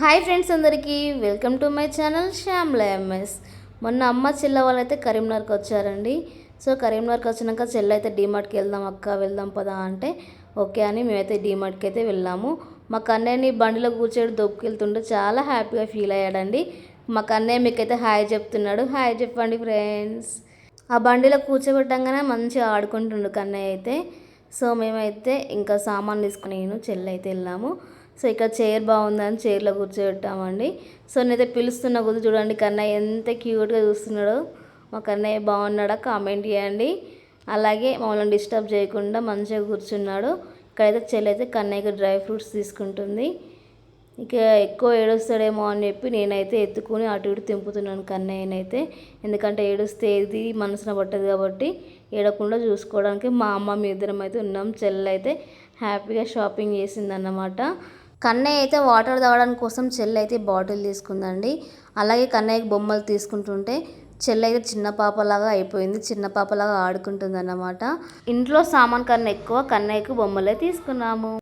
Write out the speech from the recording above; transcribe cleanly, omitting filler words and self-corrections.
Hi friends అందరికీ welcome to my channel Shyamla MS. మొన్న అమ్మ చెల్ల వాళ్ళైతే కరీంనగర్కి వచ్చారండి. సో కరీంనగర్కి వచ్చినాక చెల్ల అయితే డీమార్ట్కి వెళ్దాం అక్క వెళ్దాం పదా అంటే ఓకే అని మేమైతే డీమార్ట్కి అయితే వెళ్ళాము. మా కన్నయ్యని బండిలో కూర్చోడు దొక్కుకెళ్తుంటే చాలా హ్యాపీగా ఫీల్ అయ్యాడండి. మా కన్నయ్య మీకైతే హాయ్ చెప్తున్నాడు. హాయ్ చెప్పండి ఫ్రెండ్స్. ఆ బండిలో కూర్చోబెట్టంగానే మంచిగా ఆడుకుంటుండు కన్నయ్య అయితే. సో మేమైతే ఇంకా సామాన్ తీసుకుని నేను చెల్లి అయితే వెళ్ళాము. సో ఇక్కడ చైర్ బాగుందని చైర్లో కూర్చోబెట్టామండి. సో నేనైతే పిలుస్తున్న కొద్ది చూడండి కన్నయ్య ఎంత క్యూట్గా చూస్తున్నాడో. మా కన్నయ్య బాగున్నాడా కామెంట్ చేయండి. అలాగే మమ్మల్ని డిస్టర్బ్ చేయకుండా మంచిగా కూర్చున్నాడు. ఇక్కడైతే చెల్లి అయితే కన్నయ్యకి డ్రై ఫ్రూట్స్ తీసుకుంటుంది. ఇక ఎక్కువ ఏడుస్తాడేమో అని చెప్పి నేనైతే ఎత్తుకుని అటు ఇటు తింపుతున్నాను కన్నయ్యనైతే. ఎందుకంటే ఏడుస్తే ఏది మనసున పట్టదు కాబట్టి ఏడకుండా చూసుకోవడానికి మా అమ్మ మీ ఇద్దరం అయితే ఉన్నాం. చెల్లి అయితే హ్యాపీగా షాపింగ్ చేసిందన్నమాట. కన్నయ్య అయితే వాటర్ తాగడానికి కోసం చెల్లి అయితే బాటిల్ తీసుకుందండి. అలాగే కన్నయ్యకి బొమ్మలు తీసుకుంటుంటే చెల్లి అయితే చిన్న పాపలాగా అయిపోయింది. చిన్న పాపలాగా ఆడుకుంటుంది అన్నమాట. ఇంట్లో సామాన్ కన్నా ఎక్కువ కన్నయ్యకు బొమ్మలే తీసుకున్నాము.